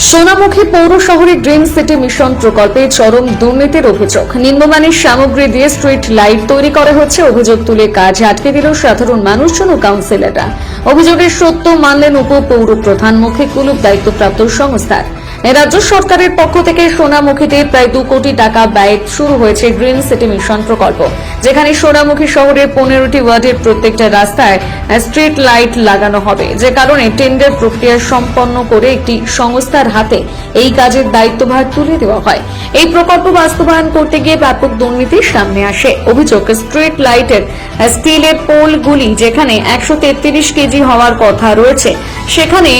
সোনামুখী পৌর শহরে green city mission প্রকল্পে চরম দুর্নীতির অভিযোগ। নিম্নমানের সামগ্রী দিয়ে স্ট্রিট লাইট তৈরি করা হচ্ছে। অভিযোগ তুলে কাজ আটকে দিল সাধারণ মানুষজন ও কাউন্সিলররা। অভিযোগের সত্য মানলেন উপপৌর প্রধান মুখিকুলুপ দায়িত্বপ্রাপ্ত সংস্থার। রাজ্য সরকারের পক্ষ থেকে সোনামুখীতে প্রায় 2 কোটি টাকা ব্যয়ে শুরু হয়েছে গ্রিন সিটি মিশন প্রকল্প, যেখানে সোনামুখী শহরের 15টি ওয়ার্ডের প্রত্যেকটা রাস্তায় স্ট্রিট লাইট লাগানো হবে। যে কারণে টেন্ডার প্রক্রিয়া সম্পন্ন করে একটি সংস্থার হাতে এই কাজের দায়িত্বভার তুলে দেওয়া হয়। এই প্রকল্প বাস্তবায়ন করতে গিয়ে ব্যাপক দুর্নীতির সামনে আসে। অভিযোগ, স্ট্রিট লাইটের স্টিলের পোলগুলি যেখানে 133 কেজি হওয়ার কথা রয়েছে, সেখানে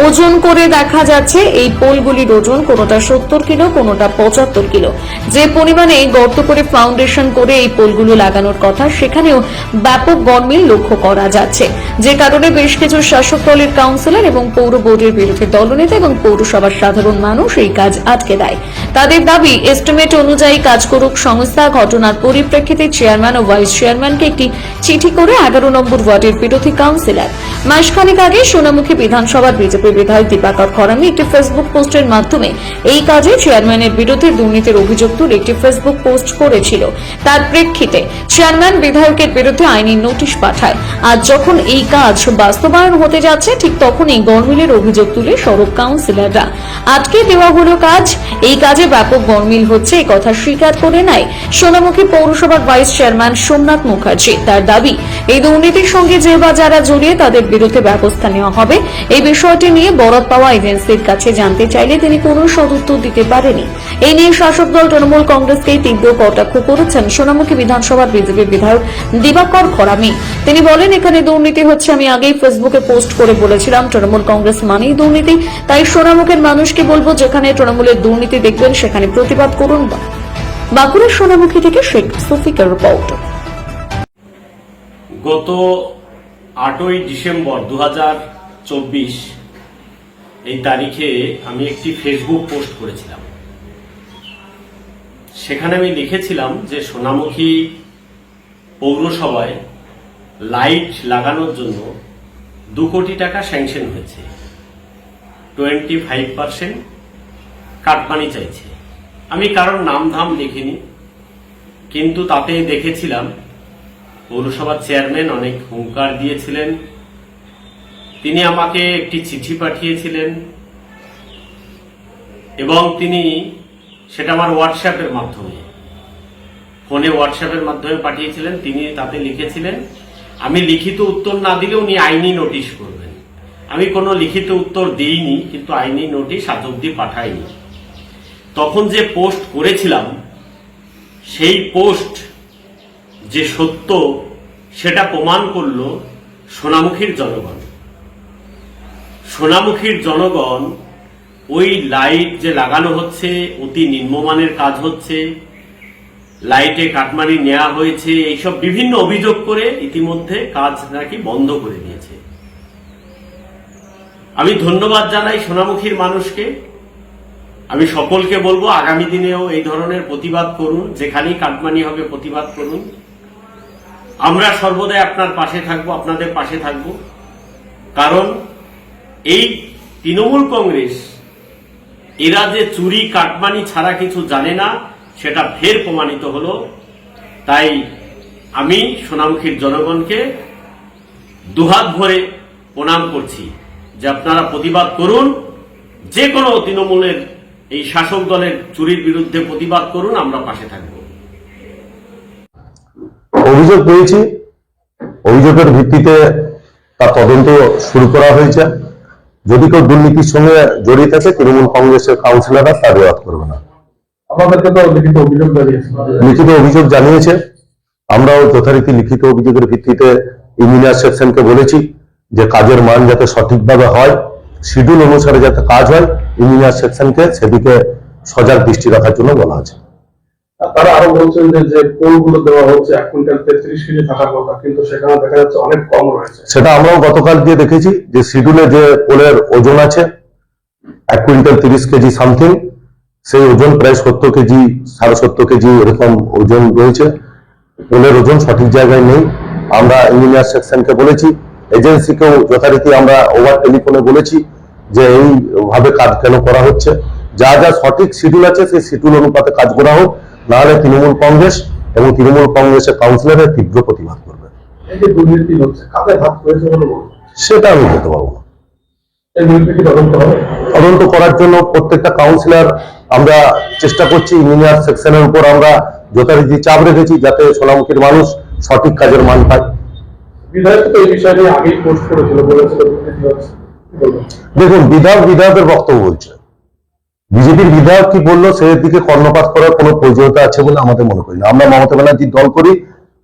ওজন করে দেখা যাচ্ছে এই পোলগুলির ওজন কোনোটা 70 কিলো, কোনোটা 75 কিলো। যে পরিমাণে গর্ত করে ফাউন্ডেশন করে এই পোলগুলো লাগানোর কথা, সেখানেও ব্যাপক গরমিল লক্ষ্য করা যাচ্ছে। যে কারণে বেশ কিছু শাসক দলের কাউন্সিলর এবং পৌর বোর্ডের বিরুদ্ধে দলনেতা এবং পৌরসভার সাধারণ মানুষ এই কাজ আটকে দেয়। তাদের দাবি, এস্টিমেট অনুযায়ী কাজ করুক সংস্থা। ঘটনার পরিপ্রেক্ষিতে চেয়ারম্যান ও ভাইস চেয়ারম্যানকে একটি চিঠি করে 11 নম্বর ওয়ার্ডের বিরোধী কাউন্সিলর। মাসখানেক আগে সোনামুখী বিধানসভার বিজেপি বিধায়ক দীপাকর খরামি একটি ফেসবুক পোস্টের মাধ্যমে এই কাজে চেয়ারম্যানের বিরুদ্ধে দুর্নীতির অভিযোগ তুলে একটি ফেসবুক পোস্ট করেছিল। তার প্রেক্ষিতে চেয়ারম্যান বিধায়কের বিরুদ্ধে আইনি নোটিশ পাঠায়। আজ যখন এই কাজ বাস্তবায়ন হতে যাচ্ছে, ঠিক তখনই গরমিলের অভিযোগ তুলে সড়ক কাউন্সিলররা আটকে দেওয়া হলো কাজ। এই কাজে ব্যাপক গরমিল হচ্ছে, এই কথা স্বীকার করে নেয় সোনামুখী পৌরসভার ভাইস চেয়ারম্যান সোমনাথ মুখার্জি। তার দাবি, এই দুর্নীতির সঙ্গে যে বা যারা জড়িয়ে তাদের বিরুদ্ধে ব্যবস্থা নেওয়া হবে। এই বিষয়টি নিয়ে বরাত পাওয়া এজেন্সির কাছে জানতে চাইলে তিনি কোনো সদুত্তর দিতে পারেনি। এই নিয়ে শাসক দল তৃণমূল কংগ্রেসকে তীব্র কটাক্ষ করেছেন সোনামুখী বিধানসভার বিজেপি বিধায়ক দীপাকর খরামি। তিনি বলেন, এখানে দুর্নীতি হচ্ছে। আমি আগেই ফেসবুকে পোস্ট করে বলেছিলাম, তৃণমূল কংগ্রেস মানেই দুর্নীতি। তাই সোনামুখীর মানুষকে বলবো, যেখানে তৃণমূলের দুর্নীতি দেখবেন সেখানে প্রতিবাদ করুন। বাঁকুড়ার সোনামুখী থেকে শেখ সফিকের রিপোর্ট। গত 8ই ডিসেম্বর 2024 এই তারিখে আমি একটি ফেসবুক পোস্ট করেছিলাম। সেখানে আমি লিখেছিলাম যে সোনামুখী পৌরসভায় লাইট লাগানোর জন্য 2 কোটি টাকা স্যাংশন হয়েছে। 25% কাটমানি চাইছে। আমি কারোর নাম ধাম লিখিনি, কিন্তু তাতে দেখেছিলাম পৌরসভার চেয়ারম্যান অনেক হুঙ্কার দিয়েছিলেন। তিনি আমাকে একটি চিঠি পাঠিয়েছিলেন এবং তিনি সেটা আমার হোয়াটসঅ্যাপের মাধ্যমে, ফোনে হোয়াটসঅ্যাপের মাধ্যমে পাঠিয়েছিলেন। তিনি তাতে লিখেছিলেন, আমি লিখিত উত্তর না দিলে উনি আইনি নোটিশ করবেন। আমি কোনো লিখিত উত্তর দিইনি, কিন্তু আইনি নোটিশ আজ অব্দি পাঠাইনি। তখন যে পোস্ট করেছিলাম, সেই পোস্ট যে সত্য সেটা প্রমাণ করল সোনামুখীর জনগণ। সোনামুখীর জনগণ ওই লাইট যে লাগানো হচ্ছে, অতি নিম্নমানের কাজ হচ্ছে, লাইটে কাটমানি নেওয়া হয়েছে, এইসব বিভিন্ন অভিযোগ করে ইতিমধ্যে কাজ নাকি বন্ধ করে দিয়েছে। আমি ধন্যবাদ জানাই সোনামুখীর মানুষকে। আমি সকলকে বলবো, আগামী দিনেও এই ধরনের প্রতিবাদ করুন। যেখানেই কাটমানি হবে প্রতিবাদ করুন। আমরা সর্বদাই আপনার পাশে থাকবো, আপনাদের পাশে থাকবো। কারণ এই তৃণমূল কংগ্রেস, এরা যে চুরি কাটমানি ছাড়া কিছু জানে না, সেটা ফের প্রমাণিত হলো। তাই আমি সোনামুখীর জনগণকে দুহাত ভরে প্রণাম করছি যে আপনারা প্রতিবাদ করুন। যে কোনো তৃণমূলের এই শাসক দলের চুরির বিরুদ্ধে প্রতিবাদ করুন, আমরা পাশে থাকব। অভিযোগ পেয়েছি, অভিযোগের ভিত্তিতে তার তদন্ত শুরু করা হয়েছে। যদি কেউ দুর্নীতির সঙ্গে জড়িয়ে থাকে, তৃণমূল কংগ্রেসের কাউন্সিলররা তার রেওয়াজ করবে না। আপনাদেরকে তো লিখিত অভিযোগ জানিয়েছে। আমরাও যথারীতি লিখিত অভিযোগের ভিত্তিতে ইঞ্জিনিয়ার সেকশনকে বলেছি যে কাজের মান যাতে সঠিকভাবে হয়, শিডিউল অনুসারে যাতে কাজ হয়, ইঞ্জিনিয়ার সেকশনকে সেদিকে সজাগ দৃষ্টি রাখার জন্য বলা আছে। তারা আরো বলছেন যে পোলগুলো দেওয়া হচ্ছে 1 কুইন্টাল 33 কেজি থাকার কথা, কিন্তু সেখানে দেখা যাচ্ছে অনেক কম রয়েছে। সেটা আমরাও গতকাল গিয়ে দেখেছি যে শিডিউলে যে পোলের ওজন আছে 1 কুইন্টাল 30 কেজি সামথিং, সেই ওজন প্রায় 70 কেজি, 70.5 কেজি এরকম ওজন রয়েছে। পোলের ওজন সঠিক জায়গায় নেই। আমরা ইঞ্জিনিয়ার সেকশনকে বলেছি, এজেন্সিকেও যথারীতি আমরা ওভার টেলিফোনে বলেছি যে এইভাবে কাজ কেন করা হচ্ছে। যা যা সঠিক শিডিউল আছে সেই শিডিউল অনুপাতে কাজ করা হোক, নাহলে তৃণমূল কংগ্রেস এবং তৃণমূল কংগ্রেসের কাউন্সিলরের তীব্র প্রতিবাদ করবে। এই যে দুর্নীতি হচ্ছে, কাদের হাত রয়েছে বলে মনে হয়? সেটা আমি বলতে পারবো না। এই দুর্নীতি কি তদন্ত হবে? তদন্ত করার জন্য প্রত্যেকটা কাউন্সিলর আমরা চেষ্টা করছি, ইঞ্জিনিয়ার সেকশনের উপর আমরা যথারীতি চাপ রেখেছি যাতে সোনামুখীর মানুষ সঠিক কাজের মান পায়। বিধায়ক তো এই বিষয় নিয়ে আগেই পোস্ট করেছিল, বলেছিল দুর্নীতি হচ্ছে, কি বলবেন? দেখুন, বিধায়কের বক্তব্য বলছে, বিজেপির বিধায়ক কি বললো সেই দিকে কর্ণপাত করার কোনো প্রয়োজনীয়তা আছে বলে আমাদের মনে করি না। আমরা মমতা ব্যানার্জির দল করি,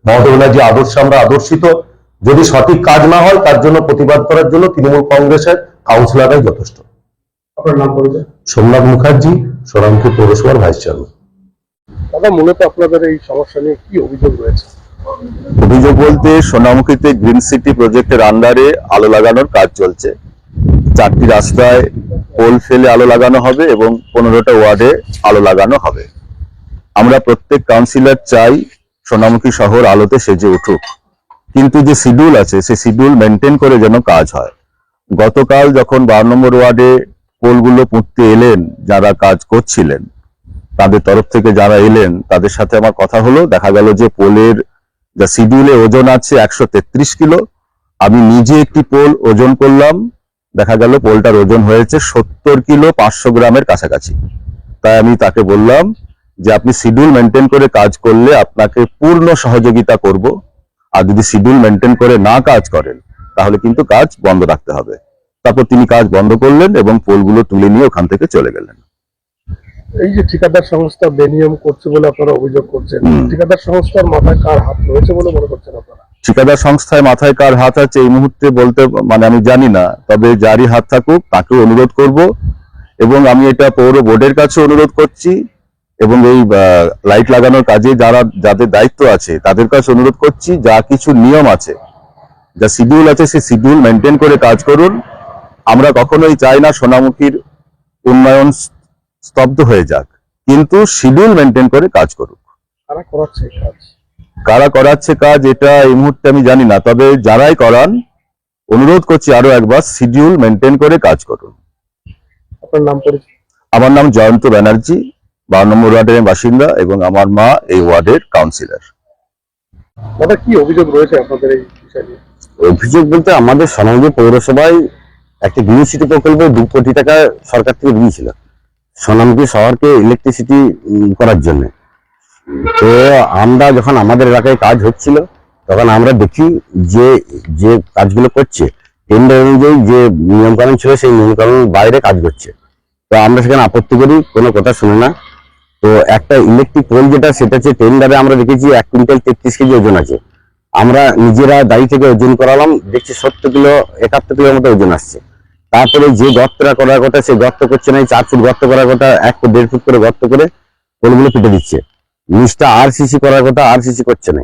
মমতা ব্যানার্জি আদর্শে আমরা আদর্শিত। যদি সঠিক কাজ না হয় তার জন্য প্রতিবাদ করার জন্য তৃণমূল কংগ্রেসের কাউন্সিলররাই যথেষ্ট। আপনার নাম পরিচয়? সোমনাথ মুখার্জি, সোনামুখী পৌরসভার ভাইস চেয়ারম্যান। দাদা, মূলত আপনাদের এই সমস্যা নিয়ে কি অভিযোগ রয়েছে? অভিযোগ বলতে সোনামুখীতে গ্রিন সিটি প্রজেক্টের আন্ডারে আলো লাগানোর কাজ চলছে। 4টি রাস্তায় পোল ফেলে আলো লাগানো হবে এবং 15টা ওয়ার্ডে আলো লাগানো হবে। আমরা প্রত্যেক কাউন্সিলর চাই সোনামুখী শহর আলোতে সেজে উঠুক, কিন্তু যে শিডিউল আছে সেই শিডিউল মেনটেন করে যেন কাজ হয়। গতকাল যখন 12 নম্বর ওয়ার্ডে পোলগুলো পুঁততে এলেন যারা কাজ করছিলেন, তাদের তরফ থেকে যারা এলেন তাদের সাথে আমার কথা হলো, দেখা গেল যে পোলের যা শিডিউলে ওজন আছে 133 কিলো। আমি নিজে একটি পোল ওজন করলাম, দেখা গেল পোলটার ওজন হয়েছে 70 কিলো 500 গ্রামের কাছাকাছি। তাই আমি তাকে বললাম যে আপনি শিডিউল মেনটেন করে কাজ করলে আপনাকে পূর্ণ সহযোগিতা করব, আর যদি শিডিউল মেনটেন করে না কাজ করেন তাহলে কিন্তু কাজ বন্ধ রাখতে হবে। তারপর তিনি কাজ বন্ধ করলেন এবং পোলগুলো তুলে নিয়ে ওখান থেকে চলে গেলেন। এই যে ঠিকাদার সংস্থা বেনিয়ম করছে বলে আপনারা অভিযোগ করছেন, ঠিকাদার সংস্থার মাথায় কার হাত রয়েছে বলে মনে করছেন আপনারা? ঠিকাদার সংস্থায় মাথায় কার হাত আছে এই মুহূর্তে বলতে আমি জানি না, তবে যারই হাত থাকুক তাকেও অনুরোধ করব, এবং আমি এটা পৌর বোর্ডের কাছে অনুরোধ করছি, এবং এই লাইট লাগানোর কাজে যাদের দায়িত্ব আছে তাদের কাছে অনুরোধ করছি, যা কিছু নিয়ম আছে, যা শিডিউল আছে সেই শিডিউল মেনটেন করে কাজ করুন। আমরা কখনোই চাই না সোনামুখীর উন্নয়ন স্তব্ধ হয়ে যাক, কিন্তু শিডিউল মেনটেন করে কাজ করুক। কারা করাচ্ছে এই কাজ? কারা করাচ্ছে কাজ এটা এই মুহূর্তে আমি জানি না, তবে যারাই করান অনুরোধ করছি আরো একবার শিডিউল মেনটেন করে কাজ করুন। আপনার নাম পরিচয়? আমার নাম জয়ন্ত ব্যানার্জি, 12 নম্বর ওয়ার্ডের বাসিন্দা এবং আমার মা এই ওয়ার্ডের কাউন্সিলর। দাদা, কি অভিযোগ রয়েছে আপনাদের এই বিষয় নিয়ে? অভিযোগ বলতে আমাদের সোনামুখী পৌরসভায় একটা গ্রিন সিটি প্রকল্পে 2 কোটি টাকা সরকার থেকে দিয়েছিল সোনামুখী শহরকে ইলেকট্রিসিটি করার জন্য। তো আমরা যখন আমাদের এলাকায় কাজ হচ্ছিল তখন আমরা দেখি যে যে কাজগুলো করছে টেন্ডার অনুযায়ী যে নিয়মকানুন ছিল সেই নিয়মকানুনের বাইরে কাজ করছে। তো আমরা সেখানে আপত্তি করি, কোনো কথা শুনে না। তো একটা ইলেকট্রিক পোল যেটা, সেটা হচ্ছে টেন্ডারে আমরা দেখেছি 1 কুইন্টাল 33 কেজি ওজন আছে। আমরা নিজেরা দায়ী থেকে ওজন করালাম, দেখছি 70 কিলো 71 কিলোর মতো ওজন আসছে। তারপরে যে গর্তটা করার কথা সে গর্ত করছে না, 4 ফুট গর্ত করার কথা 1 ফুট 1.5 ফুট করে গর্ত করে পোলগুলো কেটে দিচ্ছে। নিচটা আরসিসি করার কথা আরসিসি করছে না।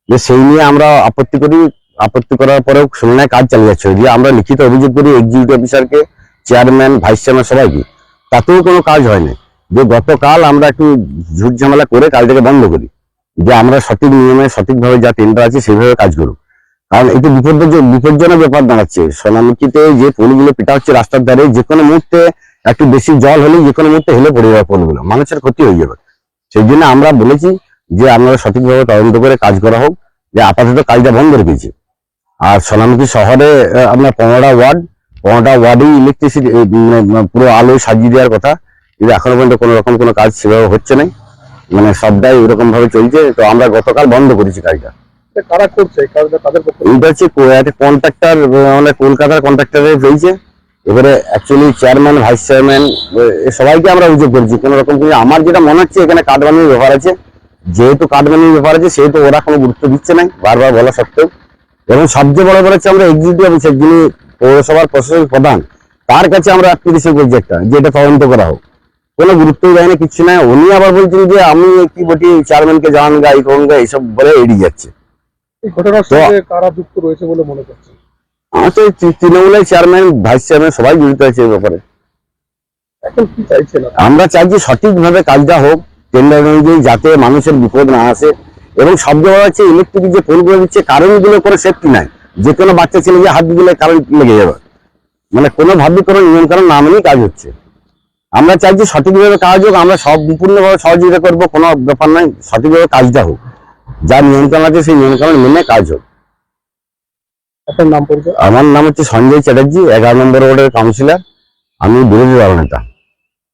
যে সেই নিয়ে আমরা আপত্তি করি, আপত্তি করার পরেও শুনে না, কাজ চালিয়ে যাচ্ছে। দিয়ে আমরা লিখিত অভিযোগ করি এক্সিকিউটিভ অফিসারকে, চেয়ারম্যান, ভাইস চেয়ারম্যান সবাইকে, তাতেও কোনো কাজ হয়নি। যে গতকাল আমরা একটু ঝুট ঝামেলা করে কাজটাকে বন্ধ করি, যে আমরা সঠিক নিয়মে সঠিকভাবে যা টেন্ডার আছে সেইভাবে কাজ করুক। কারণ এটা বিপজ্জনক ব্যাপার দাঁড়াচ্ছে। সোনামুখীতে যে পোলগুলো পেটা হচ্ছে রাস্তার ধারে, যে কোনো মুহূর্তে একটু বেশি জল হলে যে কোনো মুহূর্তে হেলে পড়ে যাবে পোলগুলো, মানুষের ক্ষতি হয়ে যাবে। সেই জন্য আমরা বলেছি যে আপনারা সঠিকভাবে তদন্ত করে কাজ করা হোক, যে আপাতত কাজটা বন্ধ রেখেছি। আর সোনামুখী শহরে আপনার 15টা ওয়ার্ডেই ইলেকট্রিসিটি পুরো আলো সাজিয়ে দেওয়ার কথা, কিন্তু এখনো পর্যন্ত কোনো রকম কোনো কাজ সেভাবে হচ্ছে না, মানে সবটাই এরকম ভাবে চলছে। তো আমরা গতকাল বন্ধ করেছি কাজটা। কারা করছে এই কাজটা, তাদের পক্ষে? এইটা হচ্ছে একটা কন্ট্রাক্টর, মানে কলকাতার কন্ট্রাক্টরে হয়েছে। এবারে অ্যাকচুয়ালি চেয়ারম্যান, ভাইস চেয়ারম্যান সবাইকে আমরা অভিযোগ করছি কোনো রকম। আমার যেটা মনে হচ্ছে এখানে কাঠবানির ব্যাপার আছে, যেহেতু কাঠবানির ব্যাপার আছে সেহেতু ওরা কোনো গুরুত্ব দিচ্ছে না বারবার বলা সত্ত্বেও। এবং সবচেয়ে বড় হচ্ছে আমরা এক্সিকিউটিভ অফিসার, যিনি পৌরসভার প্রশাসনিক প্রধান, তার কাছে আমরা অ্যাপ্লিকেশন করছি একটা, যে এটা তদন্ত করা হোক। কোনো গুরুত্বই দেয় না, কিচ্ছু নাই। উনি আবার বলছেন যে আমি কি বটি চেয়ারম্যানকে জানান গা, এই করুন গা, এইসব বলে এড়িয়ে যাচ্ছে। এই ঘটনার সঙ্গে কারা যুক্ত রয়েছে বলে মনে করছেন? আমাদের তৃণমূলের চেয়ারম্যান, ভাইস চেয়ারম্যান সবাই জড়িত আছে এই ব্যাপারে। এখন কি চাইছেন? আমরা চাইছি সঠিকভাবে কাজটা হোক, টেন্ডার অনুযায়ী, যাতে মানুষের বিপদ না আসে। এবং সবচেয়ে বড় হচ্ছে ইলেকট্রিক যে পোলগুলো দিচ্ছে কারেন্টগুলো কোনো সেফটি নাই, যে কোনো বাচ্চা ছেলে যে হাত দিলে কারেন্ট লেগে যাবে। মানে কোনোভাবে কোনো নিয়ম কানুন না মেনেই কাজ হচ্ছে। আমরা চাইছি সঠিকভাবে কাজ হোক, আমরা সম্পূর্ণভাবে সহযোগিতা করবো, কোনো ব্যাপার নয়, সঠিকভাবে কাজটা হোক, যা নিয়ম কানুন আছে সেই নিয়ম কানুন মেনে কাজ হোক। আপনার নাম পরিচয়? আমার নাম হচ্ছে সঞ্জয় চ্যাটার্জি, 11 নম্বর ওয়ার্ডের কাউন্সিলর, আমি বিরোধী দলনেতা।